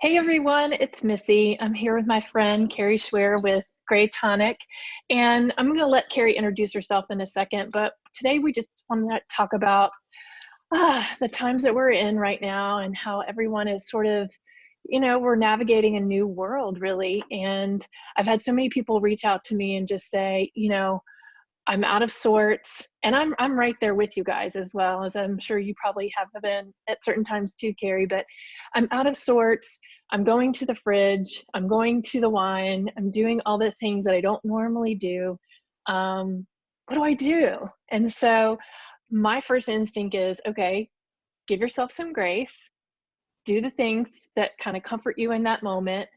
Hey everyone, it's Missy. I'm here with my friend Kari Schwear with Gray Tonic, and I'm going to let Kari introduce herself in a second. But today we just want to talk about the times that we're in right now and how everyone is sort of, we're navigating a new world really. And I've had so many people reach out to me and just say, I'm out of sorts, and I'm right there with you guys, as well as I'm sure you probably have been at certain times too, Kari. But I'm out of sorts. I'm going to the fridge. I'm going to the wine. I'm doing all the things that I don't normally do. What do I do? And so my first instinct is, okay, give yourself some grace, do the things that kind of comfort you in that moment,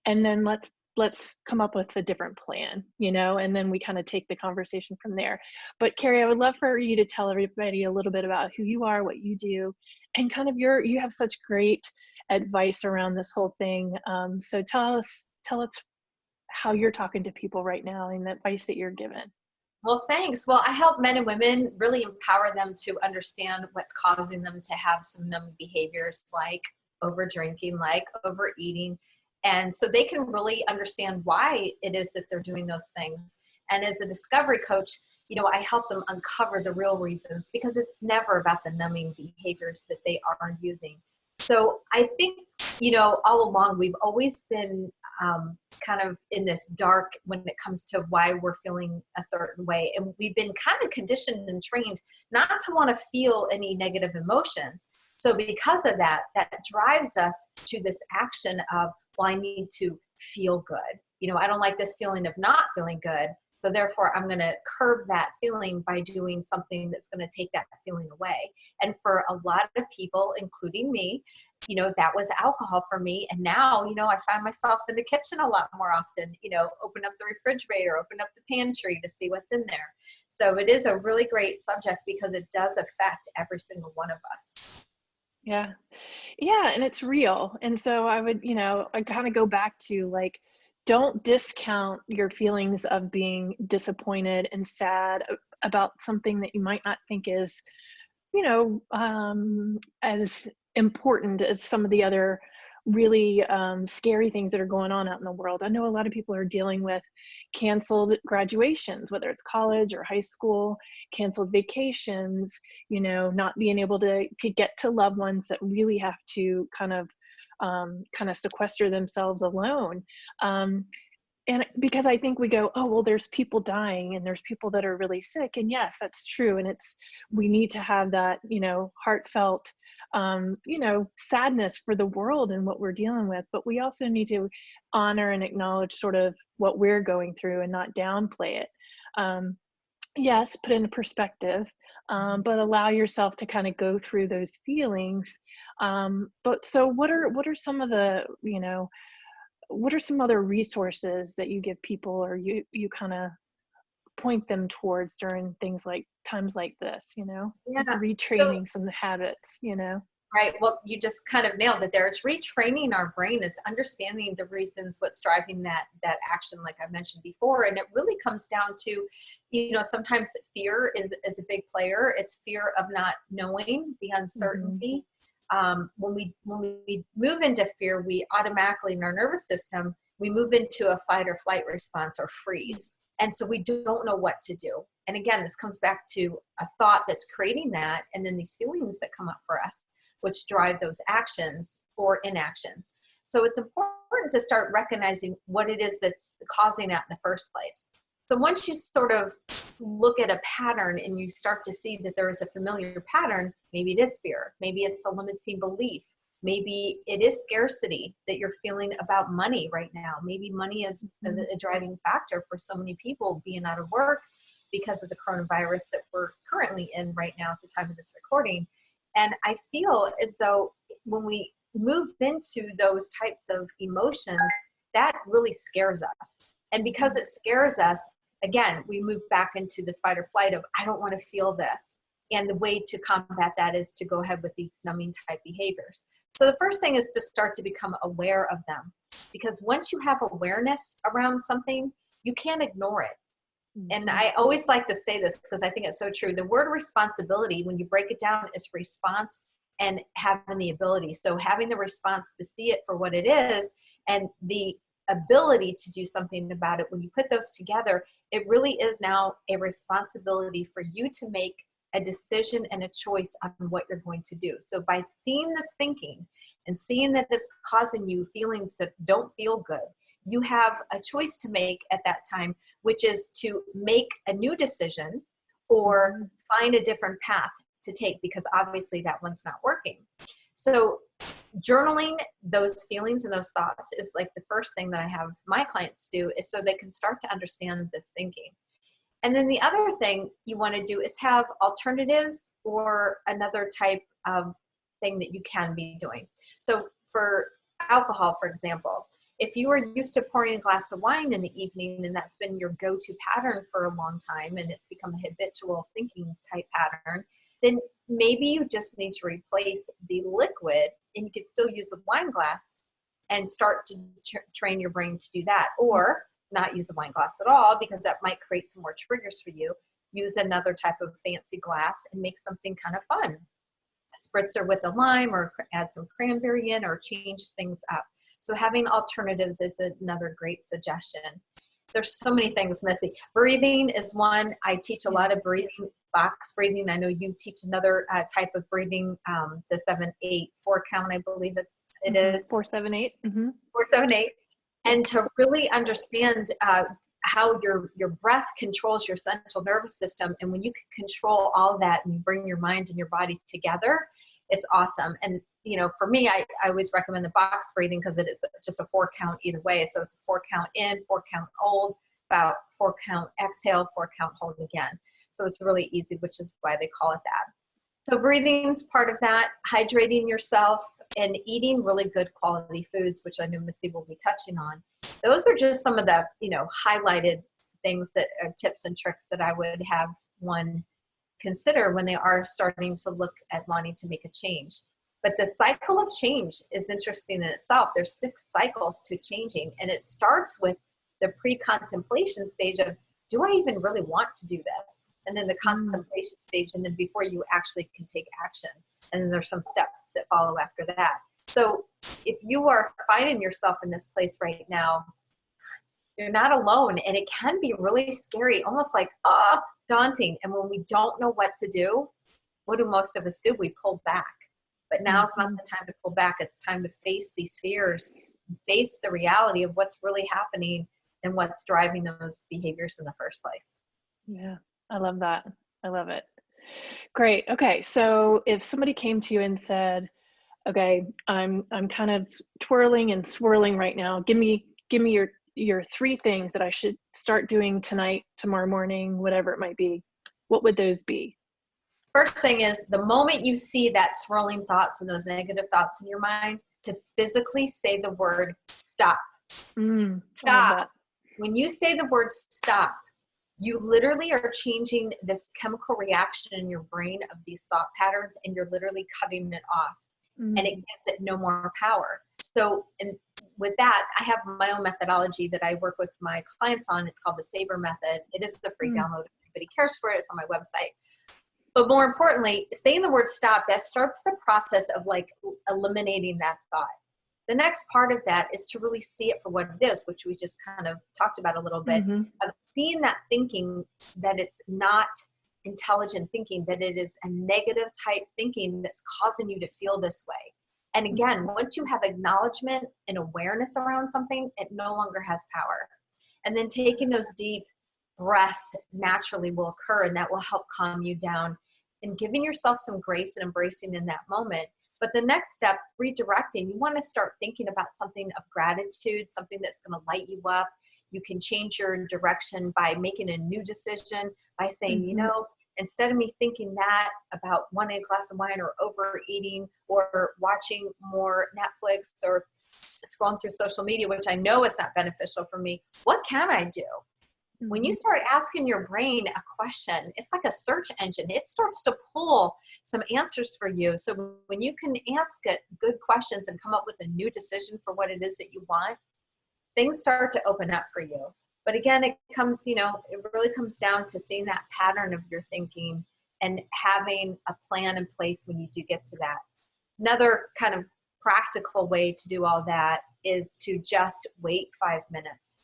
and then let's come up with a different plan, and then we kind of take the conversation from there. But Kari, I would love for you to tell everybody a little bit about who you are, what you do, and kind of you have such great advice around this whole thing. So tell us how you're talking to people right now and the advice that you're given. Well, thanks. Well, I help men and women really empower them to understand what's causing them to have some numbing behaviors like over drinking, like overeating. And so they can really understand why it is that they're doing those things. And as a discovery coach, I help them uncover the real reasons, because it's never about the numbing behaviors that they are using. So I think, all along we've always been kind of in this dark when it comes to why we're feeling a certain way. And we've been kind of conditioned and trained not to want to feel any negative emotions. So because of that, that drives us to this action of, well, I need to feel good. I don't like this feeling of not feeling good. So therefore, I'm going to curb that feeling by doing something that's going to take that feeling away. And for a lot of people, including me, that was alcohol for me. And now, I find myself in the kitchen a lot more often, open up the refrigerator, open up the pantry to see what's in there. So it is a really great subject because it does affect every single one of us. Yeah. Yeah, and it's real. And so I would, I kind of go back to, like, don't discount your feelings of being disappointed and sad about something that you might not think is, as important as some of the other really scary things that are going on out in the world. I know a lot of people are dealing with canceled graduations, whether it's college or high school, canceled vacations, not being able to get to loved ones that really have to kind of sequester themselves alone. And because I think we go, oh, well, there's people dying and there's people that are really sick. And yes, that's true. And we need to have that, heartfelt, sadness for the world and what we're dealing with. But we also need to honor and acknowledge sort of what we're going through and not downplay it. Yes, put into perspective, but allow yourself to kind of go through those feelings. But so what are some of the, what are some other resources that you give people, or you kind of point them towards during things like times like this, Yeah. So, retraining some habits. right. Well, you just kind of nailed it there. It's retraining our brain, is understanding the reasons what's driving that action, like I mentioned before. And it really comes down to, sometimes fear is a big player. It's fear of not knowing, the uncertainty. When we move into fear, we automatically, in our nervous system, we move into a fight or flight response, or freeze. And so we don't know what to do. And again, this comes back to a thought that's creating that, and then these feelings that come up for us, which drive those actions or inactions. So it's important to start recognizing what it is that's causing that in the first place. So once you sort of look at a pattern and you start to see that there is a familiar pattern, maybe it is fear, maybe it's a limiting belief, maybe it is scarcity that you're feeling about money right now. Maybe money is a driving factor for so many people being out of work because of the coronavirus that we're currently in right now at the time of this recording. And I feel as though when we move into those types of emotions, that really scares us. And because it scares us, again, we move back into this fight or flight of, I don't want to feel this. And the way to combat that is to go ahead with these numbing type behaviors. So the first thing is to start to become aware of them. Because once you have awareness around something, you can't ignore it. And I always like to say this because I think it's so true. The word responsibility, when you break it down, is response and having the ability. So having the response to see it for what it is and the ability to do something about it, when you put those together, it really is now a responsibility for you to make a decision and a choice on what you're going to do. So by seeing this thinking and seeing that it's causing you feelings that don't feel good, you have a choice to make at that time, which is to make a new decision or find a different path to take, because obviously that one's not working. So journaling those feelings and those thoughts is like the first thing that I have my clients do, is so they can start to understand this thinking. And then the other thing you want to do is have alternatives or another type of thing that you can be doing. So for alcohol, for example, if you are used to pouring a glass of wine in the evening and that's been your go-to pattern for a long time and it's become a habitual thinking type pattern, then maybe you just need to replace the liquid, and you could still use a wine glass and start to train your brain to do that. Or not use a wine glass at all, because that might create some more triggers for you. Use another type of fancy glass and make something kind of fun. A spritzer with a lime, or add some cranberry in, or change things up. So having alternatives is another great suggestion. There's so many things, Missy. Breathing is one. I teach a lot of breathing, box breathing. I know you teach another type of breathing, the 7-8 4 count, I believe it is 4-7-8. 4-7-8. And to really understand how your breath controls your central nervous system. And when you can control all of that and you bring your mind and your body together, it's awesome. And, you know, for me, I always recommend the box breathing because it is just a 4 count either way. So it's a 4 count in, 4 count hold, about 4 count exhale, 4 count hold again. So it's really easy, which is why they call it that. So breathing's part of that, hydrating yourself and eating really good quality foods, which I know Missy will be touching on. Those are just some of the, you know, highlighted things that are tips and tricks that I would have one consider when they are starting to look at wanting to make a change. But the cycle of change is interesting in itself. There's 6 cycles to changing, and it starts with the pre-contemplation stage of, do I even really want to do this? And then the contemplation stage, and then before you actually can take action. And then there's some steps that follow after that. So if you are finding yourself in this place right now, you're not alone, and it can be really scary, almost like, daunting. And when we don't know what to do, what do most of us do? We pull back. But now it's not the time to pull back. It's time to face these fears, face the reality of what's really happening and what's driving those behaviors in the first place. Yeah, I love that. I love it. Great. Okay, so if somebody came to you and said, okay, I'm kind of twirling and swirling right now. Give me your 3 things that I should start doing tonight, tomorrow morning, whatever it might be. What would those be? First thing is, the moment you see that swirling thoughts and those negative thoughts in your mind, to physically say the word stop. Stop. When you say the word stop, you literally are changing this chemical reaction in your brain of these thought patterns, and you're literally cutting it off. And it gives it no more power. So with that, I have my own methodology that I work with my clients on. It's called the SABRE method. It is the free download. If anybody cares for it, it's on my website. But more importantly, saying the word stop, that starts the process of like eliminating that thought. The next part of that is to really see it for what it is, which we just kind of talked about a little bit, of seeing that thinking, that it's not intelligent thinking, that it is a negative type thinking that's causing you to feel this way. And again, once you have acknowledgement and awareness around something, it no longer has power. And then taking those deep breaths naturally will occur, and that will help calm you down, and giving yourself some grace and embracing in that moment. But the next step, redirecting, you want to start thinking about something of gratitude, something that's going to light you up. You can change your direction by making a new decision, by saying, you know, instead of me thinking that about wanting a glass of wine or overeating or watching more Netflix or scrolling through social media, which I know is not beneficial for me, what can I do? When you start asking your brain a question, it's like a search engine. It starts to pull some answers for you. So when you can ask it good questions and come up with a new decision for what it is that you want, things start to open up for you. But again, it comes, you know, it really comes down to seeing that pattern of your thinking and having a plan in place when you do get to that Another kind of practical way to do all that is to just wait 5 minutes.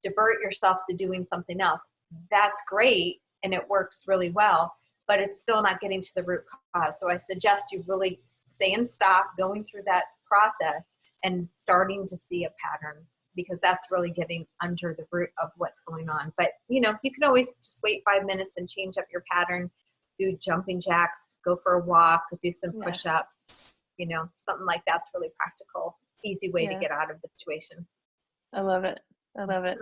Divert yourself to doing something else. That's great and it works really well, but it's still not getting to the root cause. So I suggest you really saying stop, going through that process and starting to see a pattern, because that's really getting under the root of what's going on. But you can always just wait 5 minutes and change up your pattern, do jumping jacks, go for a walk, do some push-ups, something like that's really practical, easy way to get out of the situation. I love it. I love it.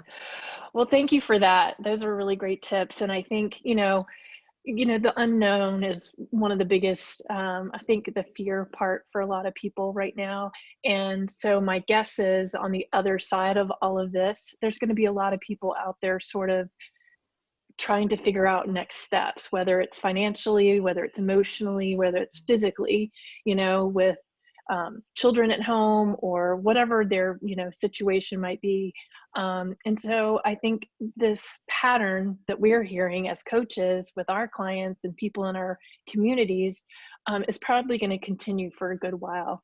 Well, thank you for that. Those are really great tips. And I think, the unknown is one of the biggest, I think the fear part for a lot of people right now. And so my guess is on the other side of all of this, there's going to be a lot of people out there sort of trying to figure out next steps, whether it's financially, whether it's emotionally, whether it's physically, with children at home or whatever their situation might be. And so I think this pattern that we're hearing as coaches with our clients and people in our communities is probably going to continue for a good while.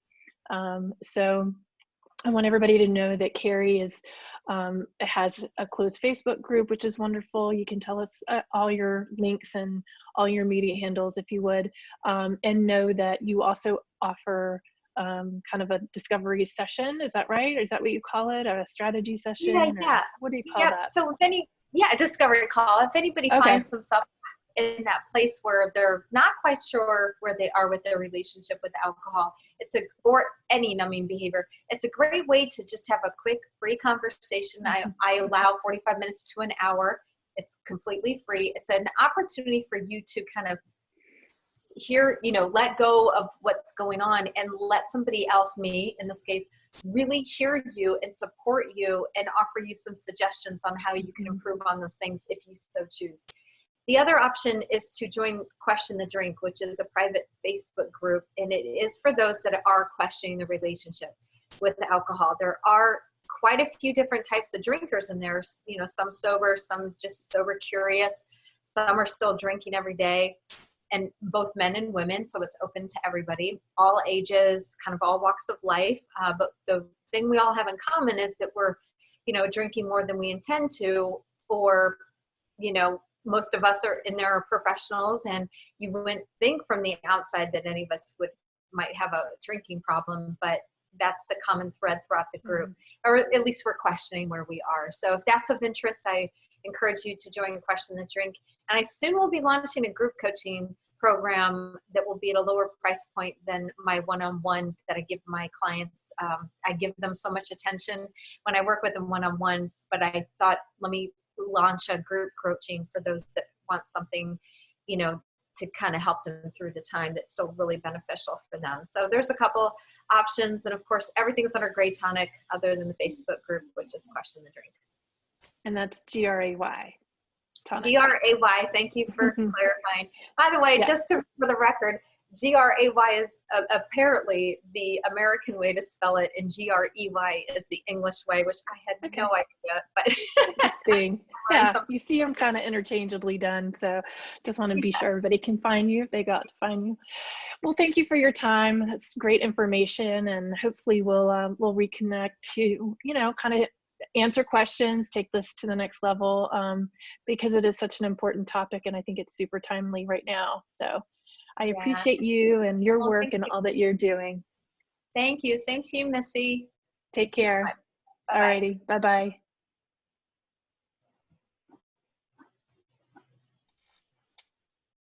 So I want everybody to know that Kari has a closed Facebook group, which is wonderful. You can tell us all your links and all your media handles if you would, and know that you also offer kind of a discovery session. Is that right? Or is that what you call it? A strategy session? Yeah. What do you call that? So a discovery call. If anybody finds themselves in that place where they're not quite sure where they are with their relationship with alcohol, or any numbing behavior, it's a great way to just have a quick free conversation. I allow 45 minutes to an hour. It's completely free. It's an opportunity for you to kind of hear, let go of what's going on and let somebody else, me in this case, really hear you and support you and offer you some suggestions on how you can improve on those things if you so choose. The other option is to join Question the Drink, which is a private Facebook group, and it is for those that are questioning the relationship with the alcohol. There are quite a few different types of drinkers in there, some sober, some just sober curious, some are still drinking every day, and both men and women, so it's open to everybody, all ages, kind of all walks of life. But the thing we all have in common is that we're, drinking more than we intend to, or, most of us are in there are professionals, and you wouldn't think from the outside that any of us might have a drinking problem, but that's the common thread throughout the group, or at least we're questioning where we are. So if that's of interest, I encourage you to join Question the Drink. And I soon will be launching a group coaching program that will be at a lower price point than my one-on-one that I give my clients. I give them so much attention when I work with them one-on-ones, but I thought, let me launch a group coaching for those that want something, to kind of help them through the time that's still really beneficial for them. So there's a couple options. And of course, everything's under Gray Tonic other than the Facebook group, which is Question the Drink. And that's Gray. Tonic. Gray. Thank you for clarifying. By the way, just for the record, Gray is apparently the American way to spell it, and Grey is the English way, which I had no idea. But interesting. You see them kind of interchangeably done. So just want to be sure everybody can find you if they got to find you. Well, thank you for your time. That's great information, and hopefully we'll reconnect to kind of answer questions, take this to the next level, because it is such an important topic, and I think it's super timely right now. So I appreciate you and your work and all that you're doing. Thank you. Same to you, Missy. Take care. So Alrighty. Bye-bye.